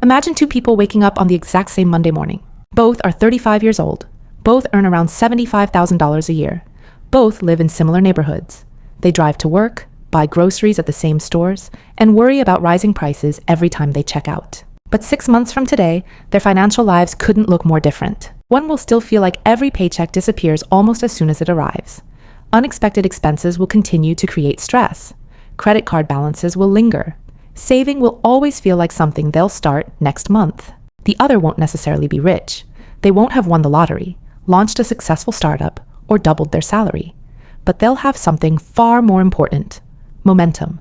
Imagine two people waking up on the exact same Monday morning. Both are 35 years old. Both earn around $75,000 a year. Both live in similar neighborhoods. They drive to work, buy groceries at the same stores, and worry about rising prices every time they check out. But 6 months from today, their financial lives couldn't look more different. One will still feel like every paycheck disappears almost as soon as it arrives. Unexpected expenses will continue to create stress. Credit card balances will linger. Saving will always feel like something they'll start next month. The other won't necessarily be rich. They won't have won the lottery, launched a successful startup, or doubled their salary. But they'll have something far more important: momentum.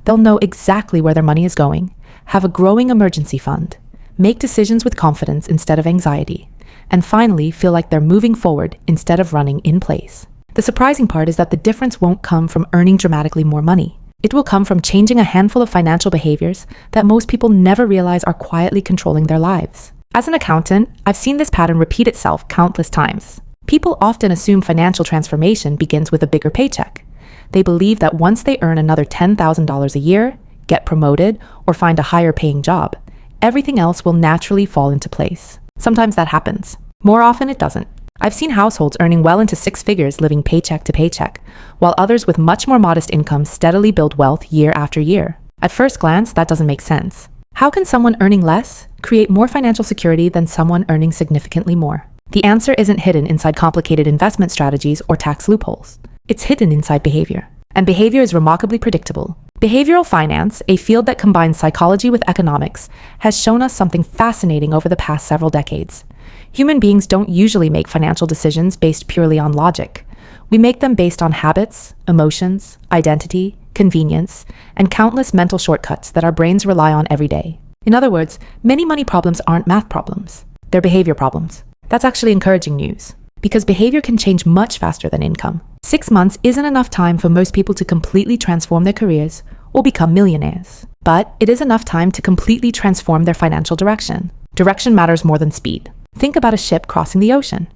They'll know exactly where their money is going, have a growing emergency fund, make decisions with confidence instead of anxiety, and finally feel like they're moving forward instead of running in place. The surprising part is that the difference won't come from earning dramatically more money. It will come from changing a handful of financial behaviors that most people never realize are quietly controlling their lives. As an accountant, I've seen this pattern repeat itself countless times. People often assume financial transformation begins with a bigger paycheck. They believe that once they earn another $10,000 a year, get promoted, or find a higher paying job, everything else will naturally fall into place. Sometimes that happens. More often it doesn't. I've seen households earning well into six figures living paycheck to paycheck, while others with much more modest incomes steadily build wealth year after year. At first glance, that doesn't make sense. How can someone earning less create more financial security than someone earning significantly more? The answer isn't hidden inside complicated investment strategies or tax loopholes. It's hidden inside behavior. And behavior is remarkably predictable. Behavioral finance, a field that combines psychology with economics, has shown us something fascinating over the past several decades. Human beings don't usually make financial decisions based purely on logic. We make them based on habits, emotions, identity, convenience, and countless mental shortcuts that our brains rely on every day. In other words, many money problems aren't math problems. They're behavior problems. That's actually encouraging news, because behavior can change much faster than income. 6 months isn't enough time for most people to completely transform their careers or become millionaires. But it is enough time to completely transform their financial direction. Direction matters more than speed. Think about a ship crossing the ocean.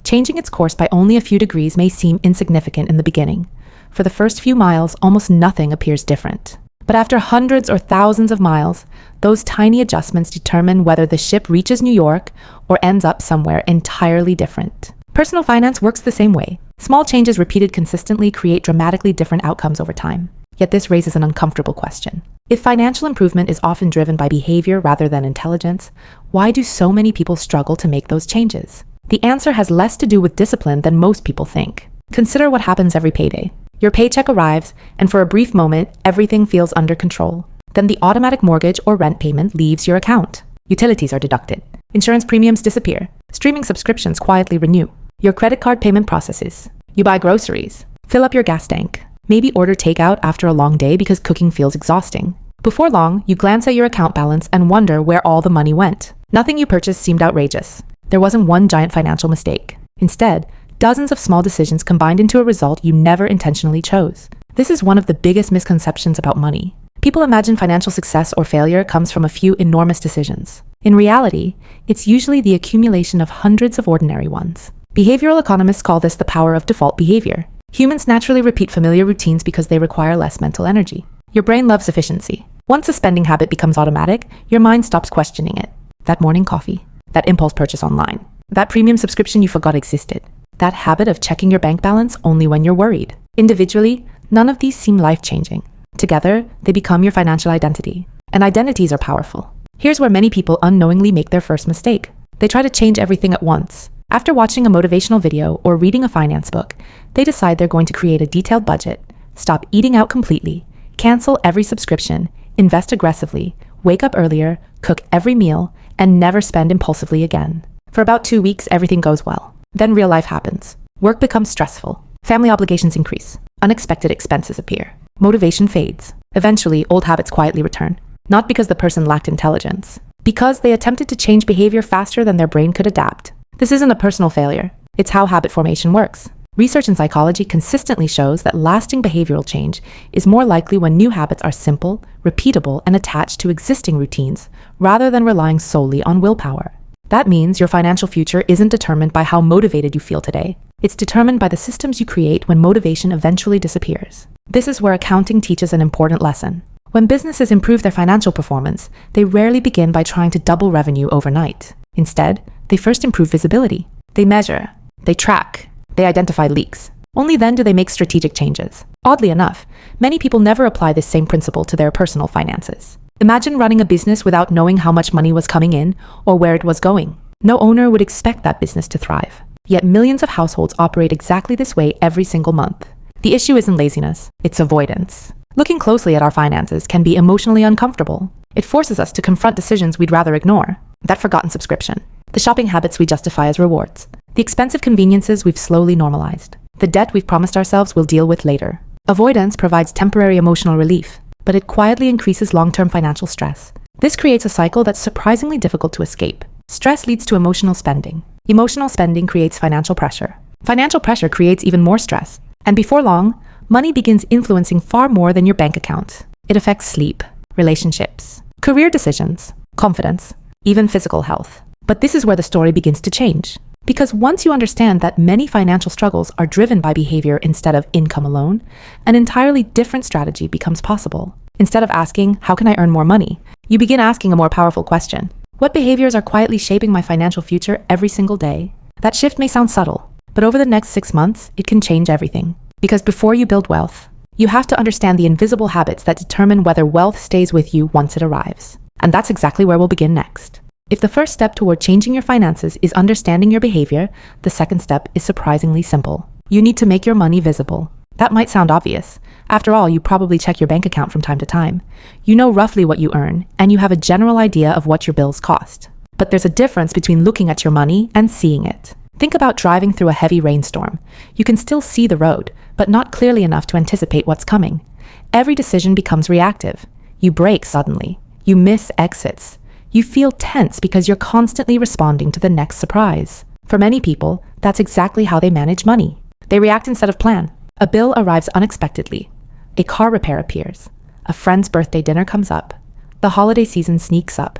Changing its course by only a few degrees may seem insignificant in the beginning. For the first few miles, almost nothing appears different. But after hundreds or thousands of miles, those tiny adjustments determine whether the ship reaches New York or ends up somewhere entirely different. Personal finance works the same way. Small changes repeated consistently create dramatically different outcomes over time. Yet this raises an uncomfortable question. If financial improvement is often driven by behavior rather than intelligence, why do so many people struggle to make those changes? The answer has less to do with discipline than most people think. Consider what happens every payday. Your paycheck arrives, and for a brief moment, everything feels under control. Then the automatic mortgage or rent payment leaves your account. Utilities are deducted. Insurance premiums disappear. Streaming subscriptions quietly renew. Your credit card payment processes. You buy groceries. Fill up your gas tank. Maybe order takeout after a long day because cooking feels exhausting. Before long, you glance at your account balance and wonder where all the money went. Nothing you purchased seemed outrageous. There wasn't one giant financial mistake. Instead, dozens of small decisions combined into a result you never intentionally chose. This is one of the biggest misconceptions about money. People imagine financial success or failure comes from a few enormous decisions. In reality, it's usually the accumulation of hundreds of ordinary ones. Behavioral economists call this the power of default behavior. Humans naturally repeat familiar routines because they require less mental energy. Your brain loves efficiency. Once a spending habit becomes automatic, your mind stops questioning it. That morning coffee, that impulse purchase online, that premium subscription you forgot existed, that habit of checking your bank balance only when you're worried. Individually, none of these seem life-changing. Together, they become your financial identity. And identities are powerful. Here's where many people unknowingly make their first mistake. They try to change everything at once. After watching a motivational video or reading a finance book, they decide they're going to create a detailed budget, stop eating out completely, cancel every subscription, invest aggressively, wake up earlier, cook every meal, and never spend impulsively again. For about 2 weeks, everything goes well. Then real life happens. Work becomes stressful. Family obligations increase. Unexpected expenses appear. Motivation fades. Eventually, old habits quietly return. Not because the person lacked intelligence, because they attempted to change behavior faster than their brain could adapt. This isn't a personal failure. It's how habit formation works. Research in psychology consistently shows that lasting behavioral change is more likely when new habits are simple, repeatable, and attached to existing routines, rather than relying solely on willpower. That means your financial future isn't determined by how motivated you feel today. It's determined by the systems you create when motivation eventually disappears. This is where accounting teaches an important lesson. When businesses improve their financial performance, they rarely begin by trying to double revenue overnight. Instead, they first improve visibility. They measure, they track, they identify leaks. Only then do they make strategic changes. Oddly enough, many people never apply this same principle to their personal finances. Imagine running a business without knowing how much money was coming in or where it was going. No owner would expect that business to thrive. Yet millions of households operate exactly this way every single month. The issue isn't laziness, it's avoidance. Looking closely at our finances can be emotionally uncomfortable. It forces us to confront decisions we'd rather ignore. That forgotten subscription, the shopping habits we justify as rewards, the expensive conveniences we've slowly normalized, the debt we've promised ourselves we'll deal with later. Avoidance provides temporary emotional relief, but it quietly increases long-term financial stress. This creates a cycle that's surprisingly difficult to escape. Stress leads to emotional spending. Emotional spending creates financial pressure. Financial pressure creates even more stress. And before long, money begins influencing far more than your bank account. It affects sleep, relationships, career decisions, confidence, even physical health. But this is where the story begins to change. Because once you understand that many financial struggles are driven by behavior instead of income alone, an entirely different strategy becomes possible. Instead of asking, how can I earn more money? You begin asking a more powerful question. What behaviors are quietly shaping my financial future every single day? That shift may sound subtle, but over the next 6 months, it can change everything. Because before you build wealth, you have to understand the invisible habits that determine whether wealth stays with you once it arrives. And that's exactly where we'll begin next. If the first step toward changing your finances is understanding your behavior, the second step is surprisingly simple. You need to make your money visible. That might sound obvious. After all, you probably check your bank account from time to time. You know roughly what you earn, and you have a general idea of what your bills cost. But there's a difference between looking at your money and seeing it. Think about driving through a heavy rainstorm. You can still see the road, but not clearly enough to anticipate what's coming. Every decision becomes reactive. You brake suddenly. You miss exits. You feel tense because you're constantly responding to the next surprise. For many people, that's exactly how they manage money. They react instead of plan. A bill arrives unexpectedly. A car repair appears. A friend's birthday dinner comes up. The holiday season sneaks up.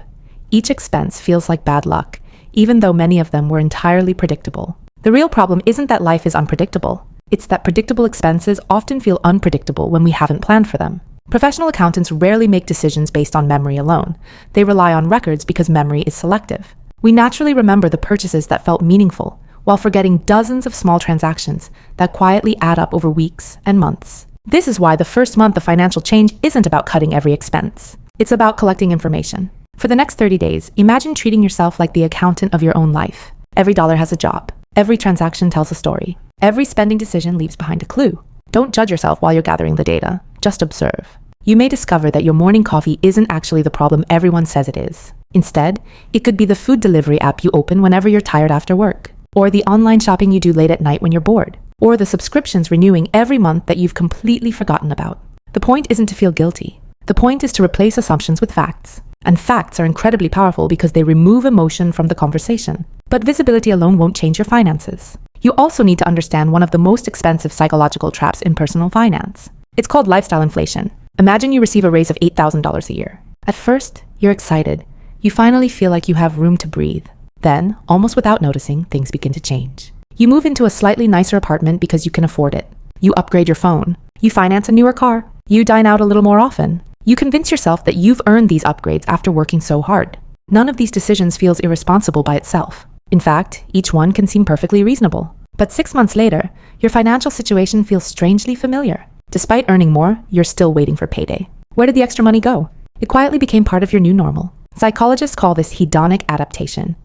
Each expense feels like bad luck, even though many of them were entirely predictable. The real problem isn't that life is unpredictable. It's that predictable expenses often feel unpredictable when we haven't planned for them. Professional accountants rarely make decisions based on memory alone. They rely on records because memory is selective. We naturally remember the purchases that felt meaningful, while forgetting dozens of small transactions that quietly add up over weeks and months. This is why the first month of financial change isn't about cutting every expense. It's about collecting information. For the next 30 days, imagine treating yourself like the accountant of your own life. Every dollar has a job. Every transaction tells a story. Every spending decision leaves behind a clue. Don't judge yourself while you're gathering the data. Just observe. You may discover that your morning coffee isn't actually the problem everyone says it is. Instead, it could be the food delivery app you open whenever you're tired after work, or the online shopping you do late at night when you're bored, or the subscriptions renewing every month that you've completely forgotten about. The point isn't to feel guilty. The point is to replace assumptions with facts. And facts are incredibly powerful because they remove emotion from the conversation. But visibility alone won't change your finances. You also need to understand one of the most expensive psychological traps in personal finance. It's called lifestyle inflation. Imagine you receive a raise of $8,000 a year. At first, you're excited. You finally feel like you have room to breathe. Then, almost without noticing, things begin to change. You move into a slightly nicer apartment because you can afford it. You upgrade your phone. You finance a newer car. You dine out a little more often. You convince yourself that you've earned these upgrades after working so hard. None of these decisions feels irresponsible by itself. In fact, each one can seem perfectly reasonable. But 6 months later, your financial situation feels strangely familiar. Despite earning more, you're still waiting for payday. Where did the extra money go? It quietly became part of your new normal. Psychologists call this hedonic adaptation.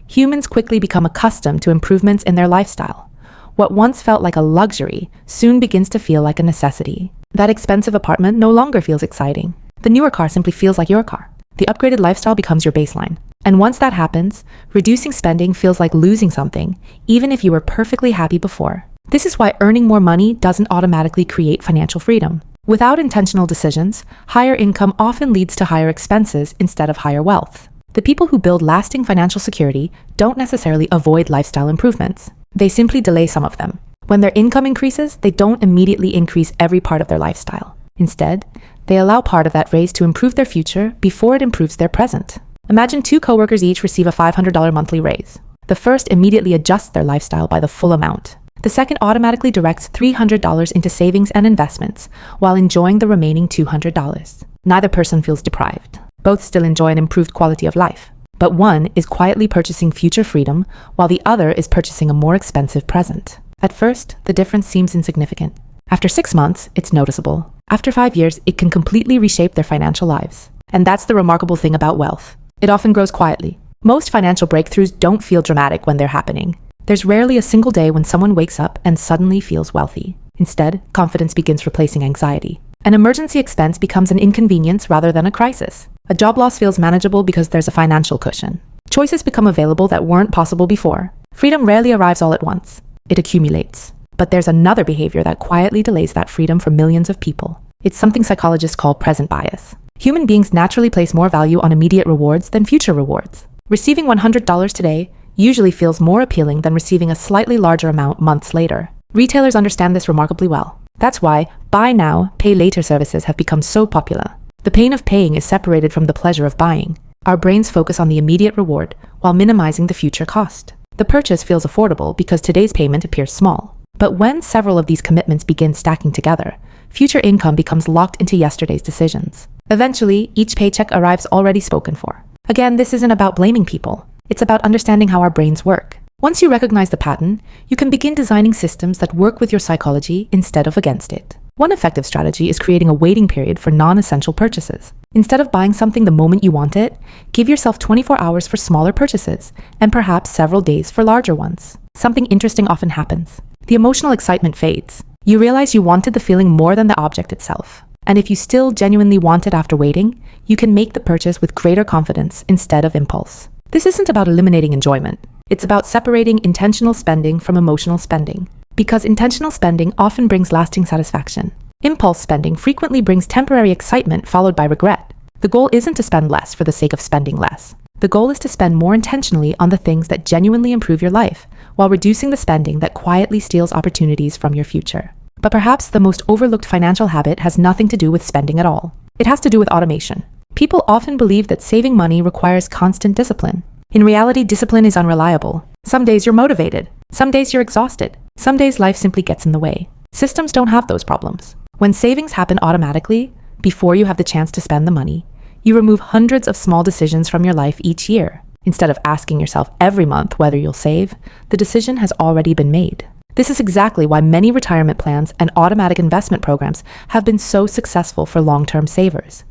Humans quickly become accustomed to improvements in their lifestyle. What once felt like a luxury soon begins to feel like a necessity. That expensive apartment no longer feels exciting. The newer car simply feels like your car. The upgraded lifestyle becomes your baseline. And once that happens, reducing spending feels like losing something, even if you were perfectly happy before. This is why earning more money doesn't automatically create financial freedom. Without intentional decisions, higher income often leads to higher expenses instead of higher wealth. The people who build lasting financial security don't necessarily avoid lifestyle improvements. They simply delay some of them. When their income increases, they don't immediately increase every part of their lifestyle. Instead, they allow part of that raise to improve their future before it improves their present. Imagine 2 coworkers each receive a $500 monthly raise. The first immediately adjusts their lifestyle by the full amount. The second automatically directs $300 into savings and investments while enjoying the remaining $200. Neither person feels deprived. Both still enjoy an improved quality of life. But one is quietly purchasing future freedom, while the other is purchasing a more expensive present. At first, the difference seems insignificant. After 6 months, it's noticeable. After 5 years, it can completely reshape their financial lives. And that's the remarkable thing about wealth. It often grows quietly. Most financial breakthroughs don't feel dramatic when they're happening. There's rarely a single day when someone wakes up and suddenly feels wealthy. Instead, confidence begins replacing anxiety. An emergency expense becomes an inconvenience rather than a crisis. A job loss feels manageable because there's a financial cushion. Choices become available that weren't possible before. Freedom rarely arrives all at once. It accumulates. But there's another behavior that quietly delays that freedom for millions of people. It's something psychologists call present bias. Human beings naturally place more value on immediate rewards than future rewards. Receiving $100 today usually feels more appealing than receiving a slightly larger amount months later. Retailers understand this remarkably well. That's why buy now, pay later services have become so popular. The pain of paying is separated from the pleasure of buying. Our brains focus on the immediate reward while minimizing the future cost. The purchase feels affordable because today's payment appears small. But when several of these commitments begin stacking together, future income becomes locked into yesterday's decisions. Eventually, each paycheck arrives already spoken for. Again, this isn't about blaming people. It's about understanding how our brains work. Once you recognize the pattern, you can begin designing systems that work with your psychology instead of against it. One effective strategy is creating a waiting period for non-essential purchases. Instead of buying something the moment you want it, give yourself 24 hours for smaller purchases, and perhaps several days for larger ones. Something interesting often happens. The emotional excitement fades. You realize you wanted the feeling more than the object itself. And if you still genuinely want it after waiting, you can make the purchase with greater confidence instead of impulse. This isn't about eliminating enjoyment. It's about separating intentional spending from emotional spending. Because intentional spending often brings lasting satisfaction. Impulse spending frequently brings temporary excitement followed by regret. The goal isn't to spend less for the sake of spending less. The goal is to spend more intentionally on the things that genuinely improve your life, while reducing the spending that quietly steals opportunities from your future. But perhaps the most overlooked financial habit has nothing to do with spending at all. It has to do with automation. People often believe that saving money requires constant discipline. In reality, discipline is unreliable. Some days you're motivated. Some days you're exhausted. Some days life simply gets in the way. Systems don't have those problems. When savings happen automatically, before you have the chance to spend the money, you remove hundreds of small decisions from your life each year. Instead of asking yourself every month whether you'll save, the decision has already been made. This is exactly why many retirement plans and automatic investment programs have been so successful for long-term savers.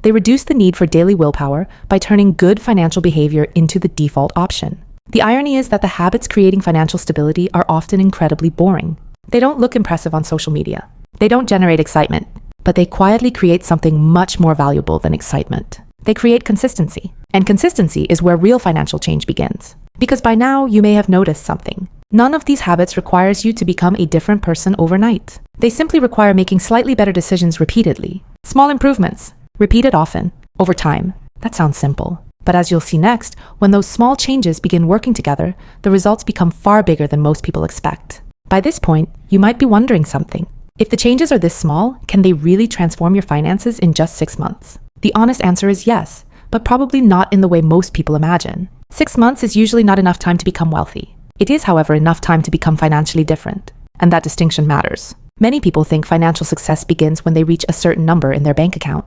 They reduce the need for daily willpower by turning good financial behavior into the default option. The irony is that the habits creating financial stability are often incredibly boring. They don't look impressive on social media. They don't generate excitement, but they quietly create something much more valuable than excitement. They create consistency. And consistency is where real financial change begins. Because by now, you may have noticed something. None of these habits requires you to become a different person overnight. They simply require making slightly better decisions repeatedly. Small improvements, repeated often, over time. That sounds simple. But as you'll see next, when those small changes begin working together, the results become far bigger than most people expect. By this point, you might be wondering something. If the changes are this small, can they really transform your finances in just 6 months? The honest answer is yes, but probably not in the way most people imagine. 6 months is usually not enough time to become wealthy. It is, however, enough time to become financially different. And that distinction matters. Many people think financial success begins when they reach a certain number in their bank account.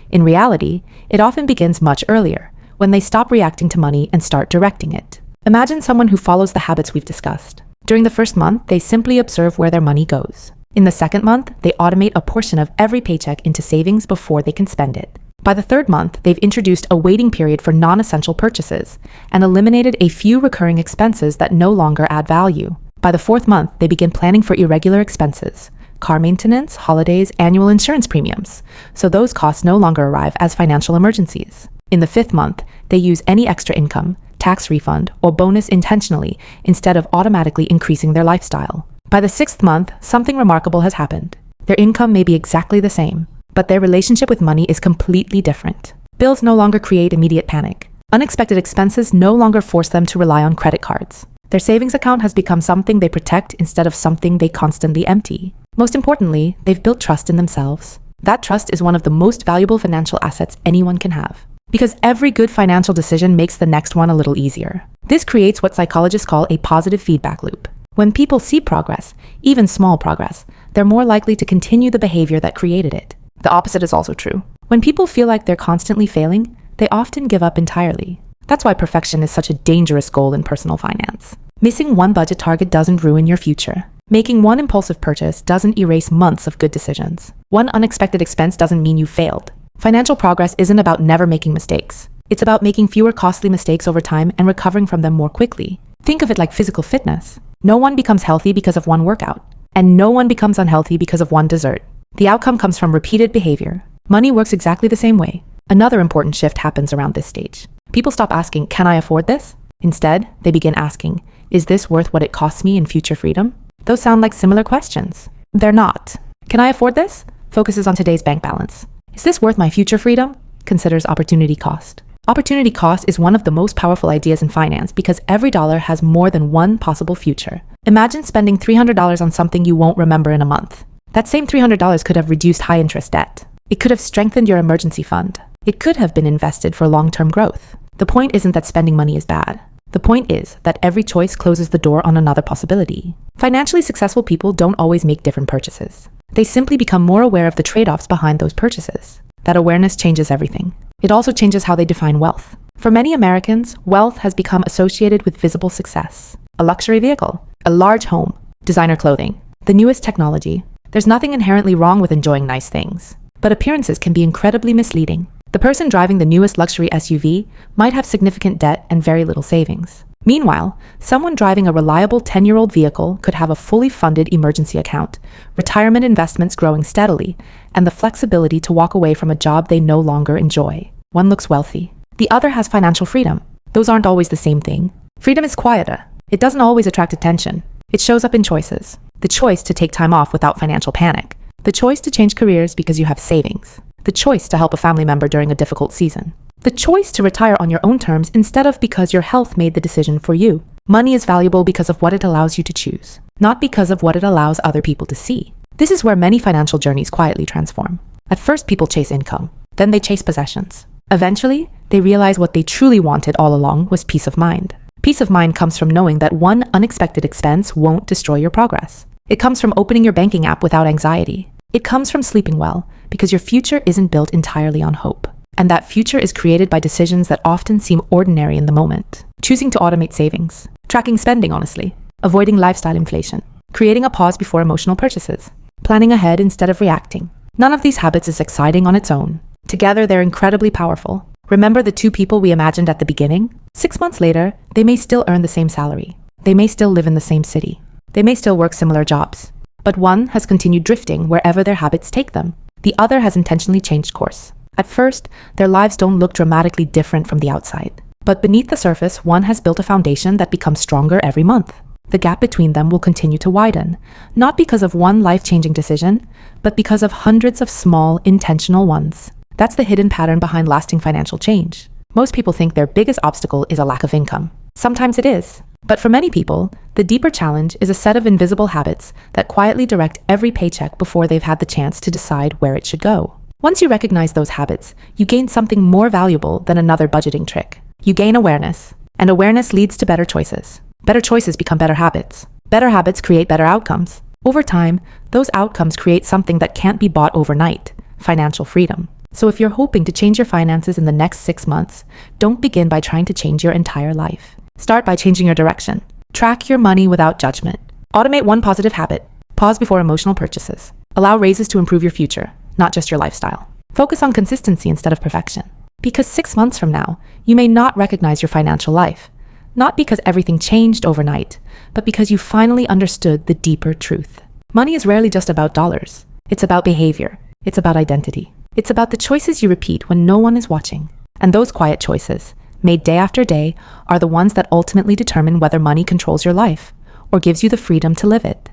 In reality, it often begins much earlier, when they stop reacting to money and start directing it. Imagine someone who follows the habits we've discussed. During the first month, they simply observe where their money goes. In the second month, they automate a portion of every paycheck into savings before they can spend it. By the third month, they've introduced a waiting period for non-essential purchases and eliminated a few recurring expenses that no longer add value. By the fourth month, they begin planning for irregular expenses, car maintenance, holidays, annual insurance premiums, so those costs no longer arrive as financial emergencies. In the fifth month, they use any extra income, tax refund, or bonus intentionally instead of automatically increasing their lifestyle. By the sixth month, something remarkable has happened. Their income may be exactly the same, but their relationship with money is completely different. Bills no longer create immediate panic. Unexpected expenses no longer force them to rely on credit cards. Their savings account has become something they protect instead of something they constantly empty. Most importantly, they've built trust in themselves. That trust is one of the most valuable financial assets anyone can have. Because every good financial decision makes the next one a little easier. This creates what psychologists call a positive feedback loop. When people see progress, even small progress, they're more likely to continue the behavior that created it. The opposite is also true. When people feel like they're constantly failing, they often give up entirely. That's why perfection is such a dangerous goal in personal finance. Missing one budget target doesn't ruin your future. Making one impulsive purchase doesn't erase months of good decisions. One unexpected expense doesn't mean you failed. Financial progress isn't about never making mistakes. It's about making fewer costly mistakes over time and recovering from them more quickly. Think of it like physical fitness. No one becomes healthy because of one workout, and no one becomes unhealthy because of one dessert. The outcome comes from repeated behavior. Money works exactly the same way. Another important shift happens around this stage. People stop asking, "Can I afford this?" Instead, they begin asking, "Is this worth what it costs me in future freedom?" Those sound like similar questions. They're not. "Can I afford this?" focuses on today's bank balance. "Is this worth my future freedom?" considers opportunity cost. Opportunity cost is one of the most powerful ideas in finance because every dollar has more than one possible future. Imagine spending $300 on something you won't remember in a month. That same $300 could have reduced high-interest debt. It could have strengthened your emergency fund. It could have been invested for long-term growth. The point isn't that spending money is bad. The point is that every choice closes the door on another possibility. Financially successful people don't always make different purchases. They simply become more aware of the trade-offs behind those purchases. That awareness changes everything. It also changes how they define wealth. For many Americans, wealth has become associated with visible success. A luxury vehicle, a large home, designer clothing, the newest technology. There's nothing inherently wrong with enjoying nice things, but appearances can be incredibly misleading. The person driving the newest luxury SUV might have significant debt and very little savings. Meanwhile, someone driving a reliable 10-year-old vehicle could have a fully funded emergency account, retirement investments growing steadily, and the flexibility to walk away from a job they no longer enjoy. One looks wealthy. The other has financial freedom. Those aren't always the same thing. Freedom is quieter. It doesn't always attract attention. It shows up in choices. The choice to take time off without financial panic. The choice to change careers because you have savings. The choice to help a family member during a difficult season. The choice to retire on your own terms instead of because your health made the decision for you. Money is valuable because of what it allows you to choose, not because of what it allows other people to see. This is where many financial journeys quietly transform. At first, people chase income. Then they chase possessions. Eventually, they realize what they truly wanted all along was peace of mind. Peace of mind comes from knowing that one unexpected expense won't destroy your progress. It comes from opening your banking app without anxiety. It comes from sleeping well, because your future isn't built entirely on hope. And that future is created by decisions that often seem ordinary in the moment. Choosing to automate savings, tracking spending honestly, avoiding lifestyle inflation, creating a pause before emotional purchases, planning ahead instead of reacting. None of these habits is exciting on its own. Together, they're incredibly powerful. Remember the two people we imagined at the beginning? 6 months later, they may still earn the same salary. They may still live in the same city. They may still work similar jobs. But one has continued drifting wherever their habits take them. The other has intentionally changed course. At first, their lives don't look dramatically different from the outside. But beneath the surface, one has built a foundation that becomes stronger every month. The gap between them will continue to widen, not because of one life-changing decision, but because of hundreds of small, intentional ones. That's the hidden pattern behind lasting financial change. Most people think their biggest obstacle is a lack of income. Sometimes it is. But for many people, the deeper challenge is a set of invisible habits that quietly direct every paycheck before they've had the chance to decide where it should go. Once you recognize those habits, you gain something more valuable than another budgeting trick. You gain awareness, and awareness leads to better choices. Better choices become better habits. Better habits create better outcomes. Over time, those outcomes create something that can't be bought overnight: financial freedom. So if you're hoping to change your finances in the next 6 months, don't begin by trying to change your entire life. Start by changing your direction. Track your money without judgment. Automate one positive habit. Pause before emotional purchases. Allow raises to improve your future, not just your lifestyle. Focus on consistency instead of perfection. Because 6 months from now, you may not recognize your financial life. Not because everything changed overnight, but because you finally understood the deeper truth. Money is rarely just about dollars. It's about behavior. It's about identity. It's about the choices you repeat when no one is watching. And those quiet choices, made day after day, are the ones that ultimately determine whether money controls your life or gives you the freedom to live it.